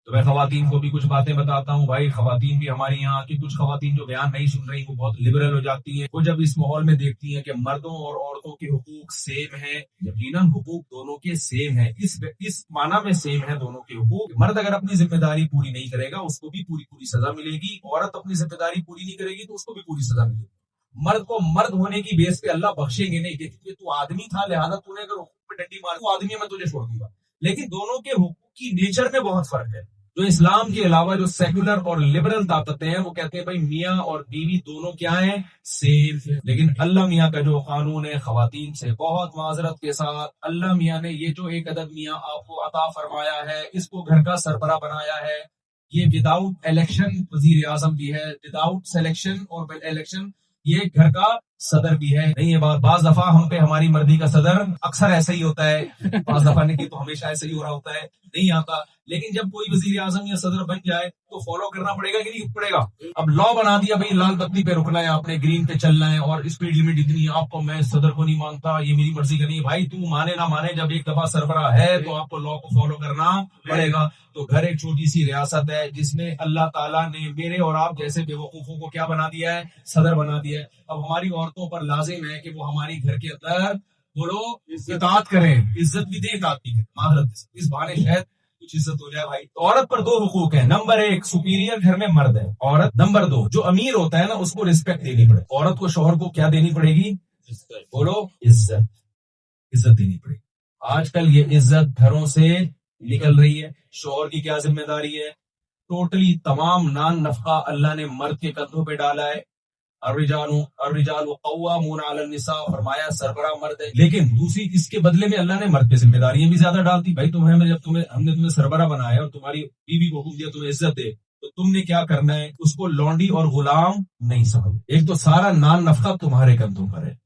تو میں خواتین کو بھی کچھ باتیں بتاتا ہوں. بھائی خواتین بھی ہماری یہاں کی کچھ خواتین جو بیان نہیں سن رہی وہ بہت لبرل ہو جاتی ہیں. وہ جب اس ماحول میں دیکھتی ہیں کہ مردوں اور عورتوں کے حقوق سیم ہیں، یقیناً حقوق دونوں کے سیم ہیں، اس معنی میں سیم ہے دونوں کے حقوق. مرد اگر اپنی ذمہ داری پوری نہیں کرے گا اس کو بھی پوری سزا ملے گی، عورت اپنی ذمہ داری پوری نہیں کرے گی تو اس کو بھی پوری سزا ملے گی. مرد کو مرد ہونے کی بیس پہ اللہ بخشیں گے نہیں کہ تو آدمی تھا لہذا تو نے اگر حقوق پہ ڈنڈی مار تو آدمی میں تجھے چھوڑ دوں گا. لیکن دونوں کے حقوق کی نیچر میں بہت فرق ہے. جو اسلام کے علاوہ جو سیکولر اور لبرل طاقتیں ہیں وہ کہتے ہیں بھائی میاں اور بیوی دونوں کیا ہیں، سیم. لیکن اللہ میاں کا جو قانون ہے خواتین سے، بہت معذرت کے ساتھ، اللہ میاں نے یہ جو ایک عدد میاں آپ کو عطا فرمایا ہے اس کو گھر کا سربراہ بنایا ہے. یہ وداؤٹ الیکشن وزیر اعظم بھی ہے، وداؤٹ سلیکشن اور بل الیکشن یہ گھر کا صدر بھی ہے. نہیں یہ بات بعض دفعہ ہم پہ ہماری مرضی کا صدر اکثر ایسا ہی ہوتا ہے، بعض دفعہ نہیں تو ہمیشہ ایسا ہی ہو رہا ہوتا ہے، نہیں آتا. لیکن جب کوئی وزیر اعظم یا صدر بن جائے تو فالو کرنا پڑے گا کہ نہیں پڑے گا. اب لا بنا دیا بھائی لال بتی پہ رکنا ہے، آپ نے گرین پہ چلنا ہے اور اسپیڈ لمٹ اتنی ہے، آپ کو میں صدر کو نہیں مانتا، یہ میری مرضی کا نہیں. بھائی تو مانے نہ مانے جب ایک دفعہ سربراہ ہے تو آپ کو لا کو فالو کرنا پڑے گا. تو گھر ایک چھوٹی سی ریاست ہے جس میں اللہ تعالیٰ نے میرے اور آپ جیسے بے وقوفوں کو کیا بنا دیا ہے، صدر بنا دیا ہے. اب ہماری عورتوں پر لازم ہے کہ وہ ہماری گھر کے اندر بولو اطاعت کریں، عزت بھی دیں، اطاعت بھی کریں. معذرت اس بہانے شاید کچھ عزت ہو جائے. بھائی عورت پر دو حقوق ہیں. نمبر ایک سپیریئر گھر میں مرد ہے عورت. نمبر دو جو امیر ہوتا ہے نا اس کو رسپیکٹ دینی پڑے. عورت کو شوہر کو کیا دینی پڑے گی، بولو عزت دینی پڑے گی. آج کل یہ عزت گھروں سے نکل رہی ہے. شوہر کی کیا ذمہ داری ہے، ٹوٹلی تمام نان نفقہ اللہ نے مرد کے کندھوں پہ ڈالا ہے. الرجال قوامون علی النساء فرمایا سربراہ مرد ہے. لیکن دوسری اس کے بدلے میں اللہ نے مرد پہ ذمہ داریاں بھی زیادہ ڈالتی. بھائی ہم نے تمہیں سربراہ بنایا اور تمہاری بیوی کو حکم دیا تمہیں عزت دے تو تم نے کیا کرنا ہے، اس کو لونڈی اور غلام نہیں سمجھ. ایک تو سارا نان نفقہ تمہارے کندھوں پر ہے.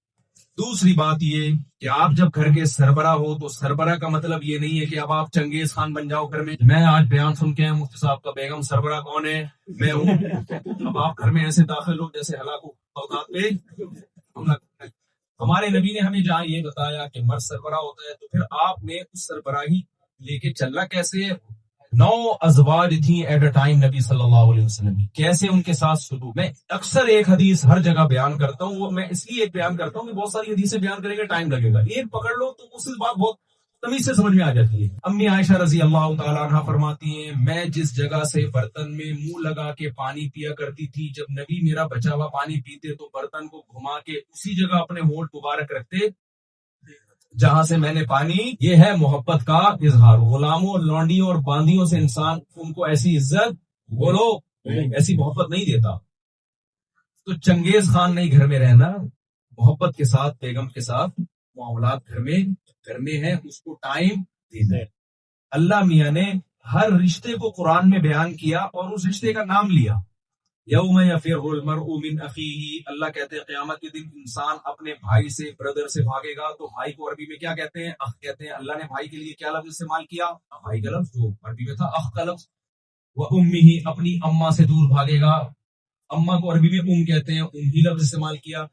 دوسری بات یہ کہ آپ جب گھر کے سربراہ ہو تو سربراہ کا مطلب یہ نہیں ہے کہ اب آپ چنگیز خان بن جاؤ گھر میں. میں آج بیان سن کے مفتی صاحب کا بیگم سربراہ کون ہے، میں ہوں. اب آپ گھر میں ایسے داخل ہو جیسے ہلاکو اوقات پہ. ہمارے نبی نے ہمیں جہاں یہ بتایا کہ مرد سربراہ ہوتا ہے تو پھر آپ نے اس سربراہی لے کے چلنا کیسے ہے. 9 ازواج تھیں ایٹ اے ٹائم نبی صلی اللہ علیہ وسلم کی، کیسے ان کے ساتھ سلوک. میں اکثر ایک حدیث ہر جگہ بیان کرتا ہوں، وہ میں اس لیے ایک بیان کرتا ہوں کہ بہت ساری حدیثیں بیان کریں گے ٹائم لگے گا. ایک پکڑ لو تو اس بات بہت تمیز سے سمجھ میں آ جاتی ہے. امی عائشہ رضی اللہ تعالیٰ عنہ فرماتی ہیں میں جس جگہ سے برتن میں منہ لگا کے پانی پیا کرتی تھی جب نبی میرا بچا ہوا پانی پیتے تو برتن کو گھما کے اسی جگہ اپنے ہونٹ مبارک رکھتے جہاں سے میں نے پانی. یہ ہے محبت کا اظہار. غلاموں اور لونڈیوں اور باندیوں سے انسان ان کو ایسی عزت بولو ایسی محبت نہیں دیتا. تو چنگیز خان نہیں گھر میں رہنا، محبت کے ساتھ بیگم کے ساتھ معاملات گھر میں کرنے ہیں، اس کو ٹائم دینا ہے. اللہ میاں نے ہر رشتے کو قرآن میں بیان کیا اور اس رشتے کا نام لیا. یوم یفر المرء من اخیہ، اللہ کہتے ہیں قیامت کے دن انسان اپنے بھائی سے بردر سے بھاگے گا. تو بھائی کو عربی میں کیا کہتے ہیں، اخ کہتے ہیں. اللہ نے بھائی کے لیے کیا لفظ استعمال کیا، بھائی کا لفظ جو عربی میں تھا اخ کا لفظ. وامہ، اپنی اماں سے دور بھاگے گا. اماں کو عربی میں کہتے ہیں، ہی لفظ استعمال کیا.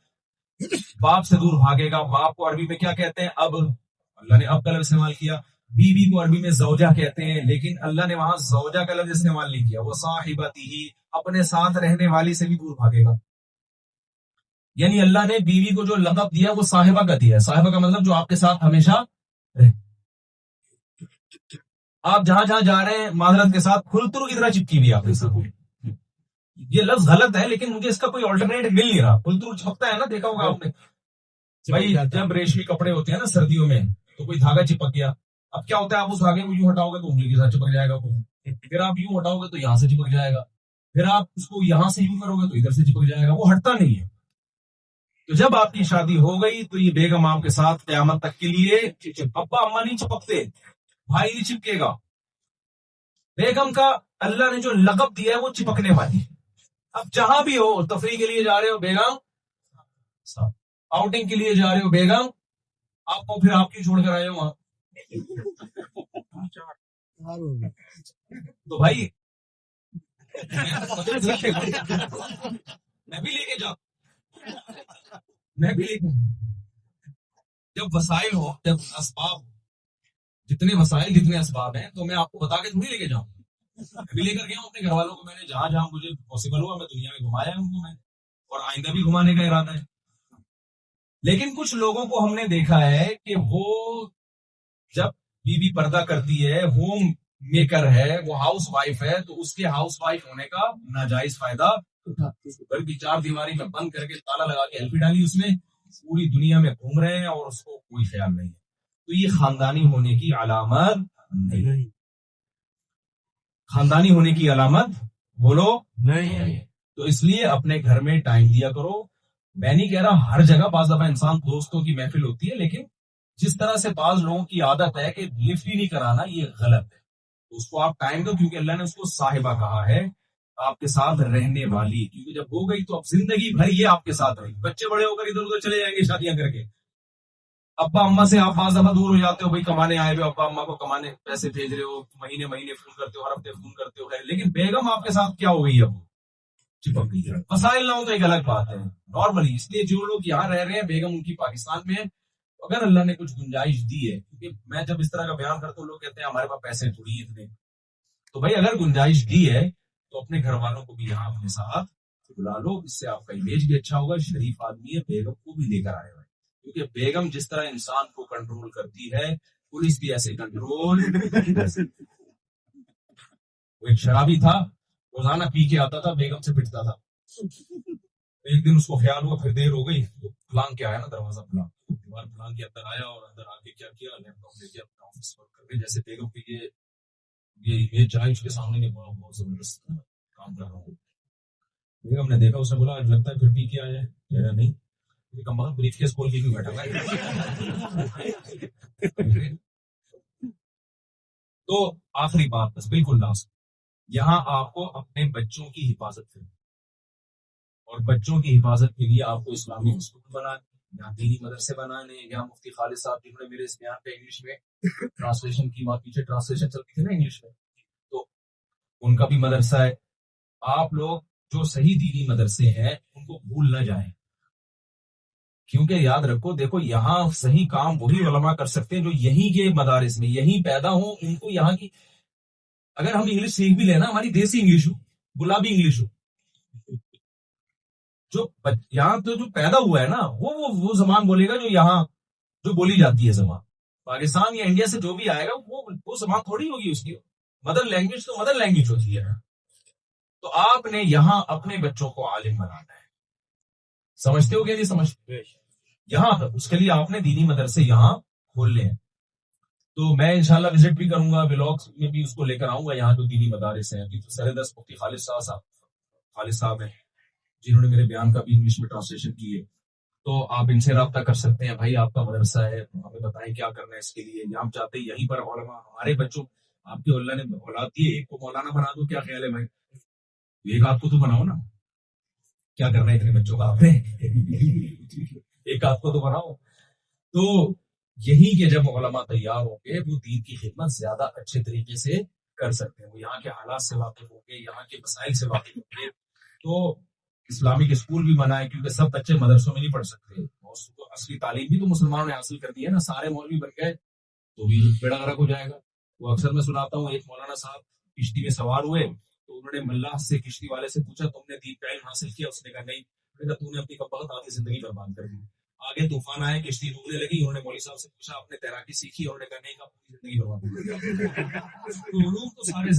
باپ سے دور بھاگے گا، باپ کو عربی میں کیا کہتے ہیں، اب. اللہ نے اب کا لفظ استعمال کیا. بیوی کو عربی میں زوجہ کہتے ہیں لیکن اللہ نے وہاں زوجہ کا لفظ استعمال نہیں کیا. وہ صاحبتہ، اپنے ساتھ رہنے والی سے بھی دور بھاگے گا. یعنی اللہ نے بیوی کو جو لقب دیا وہ صاحبہ کا دیا ہے. صاحبہ کا مطلب جو آپ کے ساتھ ہمیشہ رہے. آپ جہاں جہاں جا رہے ہیں معذرت کے ساتھ کھلترو کی طرح چپکی ہوئی آپ کے ساتھ. یہ لفظ غلط ہے لیکن مجھے اس کا کوئی آلٹرنیٹ مل نہیں رہا. کھلترو چھپتا ہے نا، دیکھا ہوگا آپ نے بھائی جب ریشمی کپڑے ہوتے ہیں نا سردیوں میں تو کوئی دھاگا چپک گیا. اب کیا ہوتا ہے، آپ اس دھاگے کو یوں ہٹاؤ گے تو انگلی کے ساتھ چپک جائے گا، پھر آپ یوں ہٹاؤ گے تو یہاں سے چپک جائے گا، پھر آپ اس کو یہاں سے یوں کرو گے تو ادھر سے چپک جائے گا، وہ ہٹتا نہیں ہے. تو جب آپ کی شادی ہو گئی تو یہ بیگم آپ کے ساتھ قیامت تک کے لیے. ابا اما نہیں چپکتے، بھائی نہیں چپکے گا. بیگم کا اللہ نے جو لقب دیا ہے وہ چپکنے والی. اب جہاں بھی ہو، تفریح کے لیے جا رہے ہو بیگم، آؤٹنگ کے لیے جا رہے ہو بیگم، آپ کو پھر آپ کی چھوڑ کر آئے ہو وہاں. تو بھائی میں بھی لے کے جاؤں، میں بھی لے کے. جب وسائل ہو، جب اسباب، جتنے وسائل جتنے اسباب ہیں تو میں آپ کو بتا کے تھوڑی لے کے جاؤں. بھی لے کر گیا ہوں اپنے گھر والوں کو, میں نے جہاں جہاں مجھے پاسبل ہوا میں دنیا میں گھمایا ان کو, میں اور آئندہ بھی گھمانے کا ارادہ ہے. لیکن کچھ لوگوں کو ہم نے دیکھا ہے کہ وہ جب بیوی پردہ کرتی ہے, ہوم میکر ہے, وہ ہاؤس وائف ہے, تو اس کے ہاؤس وائف ہونے کا ناجائز فائدہ گھر کی چار دیواری میں بند کر کے تالا لگا کے ایلفی ڈالی اس میں, پوری دنیا میں گھوم رہے ہیں اور اس کو کوئی خیال نہیں ہے. تو یہ خاندانی ہونے کی علامت نہیں, خاندانی ہونے کی علامت بولو نہیں. تو اس لیے اپنے گھر میں ٹائم دیا کرو. میں نہیں کہہ رہا ہر جگہ, بعض دفعہ انسان دوستوں کی محفل ہوتی ہے, لیکن جس طرح سے بعض لوگوں کی عادت ہے کہ لفٹ ہی نہیں کرانا, یہ غلط ہے. اس کو آپ ٹائم دو, کیونکہ اللہ نے اس کو صاحبہ کہا ہے, آپ کے ساتھ رہنے والی, کیونکہ جب ہو گئی تو اب زندگی بھر یہ آپ کے ساتھ رہی. بچے بڑے ہو کر ادھر ادھر چلے جائیں گے شادیاں کر کے, ابا اما سے آپ بعض دفعہ دور ہو جاتے ہو, بھائی کمانے آئے ہوئے, ابا اما کو کمانے پیسے بھیج رہے ہو, مہینے مہینے فون کرتے ہو, ہر ہفتے فون کرتے ہو, لیکن بیگم آپ کے ساتھ کیا ہو گئی, اب چپک گئی. مسائل نہ ہو تو ایک الگ بات ہے نارملی. اس لیے جو لوگ یہاں رہ رہے ہیں, بیگم ان کی پاکستان میں ہے, اگر اللہ نے کچھ گنجائش دی ہے, کیونکہ میں جب اس طرح کا بیان کرتا ہوں لوگ کہتے ہیں ہمارے پاس پیسے تھوڑی ہیں اتنے, تو بھائی اگر گنجائش دی ہے تو اپنے گھر والوں کو بھی یہاں اپنے ساتھ بلا لو, اس سے آپ کا امیج بھی اچھا ہوگا. شریف آدمی ہے, بیگم کو بھی لے کر آئے ہوئے, کیونکہ بیگم جس طرح انسان کو کنٹرول کرتی ہے, پولیس بھی ایسے کنٹرول. وہ ایک شرابی تھا, روزانہ پی کے آتا تھا, بیگم سے پٹتا تھا. ایک دن اس کو خیال ہوا پھر دیر ہو گئی, تو پلان کے آیا نا, دروازہ پلان, دیوار پلان کے اندر آیا, اور اندر آ کے کیا کیا, لیپ ٹاپ لے کے اپنا آفس ورک کر کے, جیسے بیگم کی یہ امیج جائے اس کے سامنے نہیں, بہت زبردست کام کر رہا ہوں. بیگم نے دیکھا, اس نے بولا لگتا ہے پھر پی کے آیا ہے, کہہ رہا نہیں, بریف کیس کھول کے کیوں بیٹھا ہے. تو آخری بات بس بالکل لاسٹ, یہاں آپ کو اپنے بچوں کی حفاظت کرنی, اور بچوں کی حفاظت کے لیے آپ کو اسلامی اسکول بنانے, یا دینی مدرسے بنانے, یا مفتی خالد صاحب جنہوں نے میرے اس بیان پہ انگلش میں ٹرانسلیشن کی, وہاں پیچھے ٹرانسلیشن چلتی تھی نا انگلش میں, تو ان کا بھی مدرسہ ہے. آپ لوگ جو صحیح دینی مدرسے ہیں ان کو بھول نہ جائیں, کیونکہ یاد رکھو, دیکھو یہاں صحیح کام وہی علماء کر سکتے ہیں جو یہیں کے مدارس میں یہیں پیدا ہوں. ان کو یہاں کی, اگر ہم انگلش سیکھ بھی لینا, ہماری دیسی انگلش ہو, گلابی انگلش ہو, جو یہاں تو جو پیدا ہوا ہے نا, وہ زبان بولے گا جو یہاں جو بولی جاتی ہے زبان. پاکستان یا انڈیا سے جو بھی آئے گا وہ زبان تھوڑی ہوگی اس کی. مدر لینگویج تو مدر لینگویج ہوتی ہے. تو آپ نے یہاں اپنے بچوں کو عالم بنانا ہے, سمجھتے ہو کہ نہیں سمجھتے؟ یہاں اس کے لیے آپ نے دینی مدرسے یہاں کھولنے ہیں. تو میں انشاءاللہ وزٹ بھی کروں گا, ولاگس میں بھی اس کو لے کر آؤں گا. یہاں جو دینی مدارس ہیں, سردست مفتی خالد صاحب ہیں جنہوں نے میرے بیان کا بھی انگلش میں ٹرانسلیشن کی ہے, تو آپ ان سے رابطہ کر سکتے ہیں. بھائی آپ کا مدرسہ ہے, ہمیں بتائیں کیا کرنا ہے اس کے لیے. ہم چاہتے ہیں یہیں پر علماء ہمارے بچوں, آپ کے اللہ نے اولاد دی ہے, ایک کو مولانا بنا دو, کیا خیال ہے بھائی؟ ایک آپ کو تو بناؤ نا, کیا کرنا ہے اتنے بچوں کا آپ نے, ایک آپ کو تو بناؤ. تو یہی کہ جب علماء تیار ہوں گے, وہ دین کی خدمت زیادہ اچھے طریقے سے کر سکتے ہیں. وہ یہاں کے حالات سے واقف ہوں گے, یہاں کے مسائل سے واقف ہوں گے. تو اسلامک اسکول بھی بنائے, کیونکہ سب بچے مدرسوں میں نہیں پڑھ سکتے. اصلی تعلیم بھی تو مسلمانوں نے حاصل کر دی ہے نا, سارے مولوی بن گئے تو بھی بیڑا غرق ہو جائے گا. وہ اکثر میں سناتا ہوں, ایک مولانا صاحب کشتی میں سوار ہوئے, تو انہوں نے ملا سے کشتی والے سے پوچھا تم نے دین کا علم حاصل کیا؟ اس نے کہا نہیں. میں نے کہا تو نے اپنی بہت آدھی زندگی برباد کر دی. آگے طوفان آئے, کشتی ڈوبنے لگی, انہوں نے مولوی صاحب سے پوچھا آپ نے تیراکی سیکھی؟ انہوں نے کہا نہیں, پوری زندگی برباد ہو گئی. تو علوم تو سارے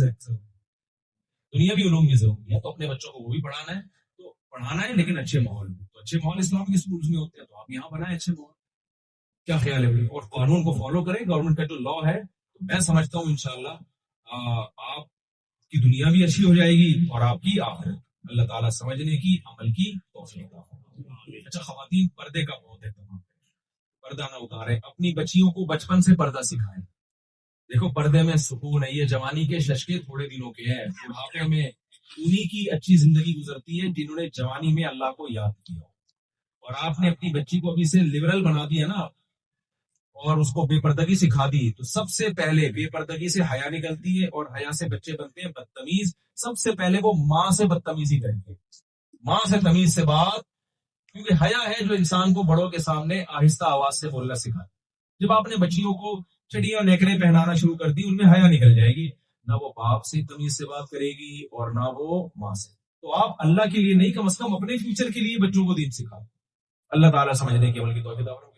دنیا بھی علوم کی ضروری ہے, تو اپنے بچوں کو وہ بھی پڑھانا ہے. تو پڑھانا ہے لیکن اچھے ماحول میں. تو اچھے ماحول اسلامک اسکولز میں ہوتے ہیں, تو آپ یہاں بنائیں اچھے ماحول. کیا خیال ہے؟ اور قانون کو فالو کریں, گورنمنٹ کا جو لا ہے. تو میں سمجھتا ہوں انشاءاللہ آپ کی دنیا بھی اچھی ہو جائے گی اور آپ کی آخرت. اللہ تعالیٰ سمجھنے کی, عمل کی توفیق عطا فرمائے. اچھا خواتین, پردے کا بہت اہتمام ہے, پردہ نہ اتاریں. اپنی بچیوں کو بچپن سے پردہ سکھائیں. دیکھو پردے میں سکون ہے. یہ جوانی کے ششکے تھوڑے دنوں کے ہیں, بڑھاپے میں انہی کی اچھی زندگی گزرتی ہے جنہوں نے جوانی میں اللہ کو یاد کیا. اور آپ نے اپنی بچی کو ابھی سے لبرل بنا دیا نا, اور اس کو بے پردگی سکھا دی, تو سب سے پہلے بے پردگی سے حیا نکلتی ہے, اور حیا سے بچے بنتے ہیں بدتمیز. سب سے پہلے وہ ماں سے بدتمیزی کریں گے, ماں سے تمیز سے بات, کیونکہ حیا ہے جو انسان کو بڑوں کے سامنے آہستہ آواز سے بولنا سکھائے. جب آپ نے بچیوں کو چڑیاں نیکریں پہنانا شروع کر دی, ان میں حیا نکل جائے گی. نہ وہ باپ سے تمیز سے بات کرے گی اور نہ وہ ماں سے. تو آپ اللہ کے لیے نہیں، کم از کم اپنے فیوچر کے لیے بچوں کو دین سکھاؤ. اللہ تعالیٰ سمجھنے کی عمل کی توفیق عطا فرمائے.